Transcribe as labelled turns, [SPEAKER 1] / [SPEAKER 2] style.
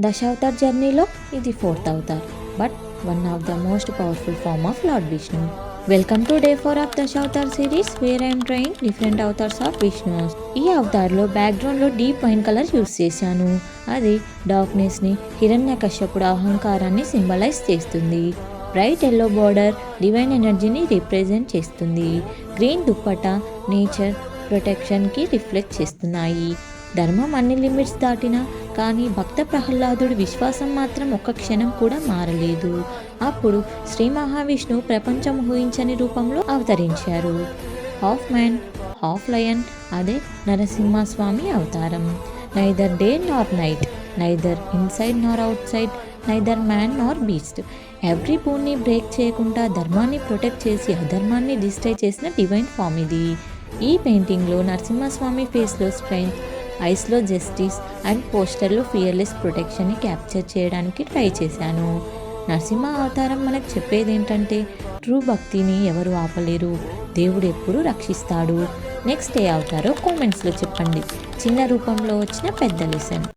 [SPEAKER 1] దశావతార్ జర్నీలో ఇది fourth avatar, but one of the most powerful form of lord Vishnu. Welcome to day 4 of Dashavatar series, where I'm trying different avatars of Vishnu. ఈ అవతార్లో బ్యాక్గ్రౌండ్లో deep wine colour use చేశాను. అది డార్క్నెస్ని, హిరణ్యకశ్యపుడు అహంకారాన్ని సింబలైజ్ చేస్తుంది. బ్రైట్ ఎల్లో బార్డర్ డివైన్ ఎనర్జీని రిప్రజెంట్ చేస్తుంది. గ్రీన్ దుప్పట నేచర్ ప్రొటెక్షన్కి రిఫ్లెక్ట్ చేస్తున్నాయి. ధర్మం అన్ని లిమిట్స్ దాటినా కానీ భక్త ప్రహ్లాదుడి విశ్వాసం మాత్రం ఒక్క క్షణం కూడా మారలేదు. అప్పుడు శ్రీ మహావిష్ణువు ప్రపంచం ఊహించని రూపంలో అవతరించారు. హాఫ్ మ్యాన్ హాఫ్ లయన్, అదే నరసింహస్వామి అవతారం. నైదర్ డే నార్ నైట్, నైదర్ ఇన్సైడ్ నార్ అవుట్ సైడ్, నైదర్ మ్యాన్ నార్ బీస్ట్. ఎవ్రీ బోన్ని బ్రేక్ చేయకుండా ధర్మాన్ని ప్రొటెక్ట్ చేసి అధర్మాన్ని డిస్ట్రాయ్ చేసిన డివైన్ ఫామ్ ఇది. ఈ పెయింటింగ్లో నరసింహస్వామి ఫేస్లో స్ట్రెంగ్త్, ఐస్లో జస్టిస్ అండ్ పోస్టర్లో ఫియర్లెస్ ప్రొటెక్షన్ని క్యాప్చర్ చేయడానికి ట్రై చేశాను. నరసింహ అవతారం మనకు చెప్పేది ఏంటంటే, ట్రూ భక్తిని ఎవరు ఆపలేరు, దేవుడు ఎప్పుడూ రక్షిస్తాడు. నెక్స్ట్ ఏ అవతారో కామెంట్స్లో చెప్పండి. చిన్న రూపంలో వచ్చిన పెద్ద లెసన్.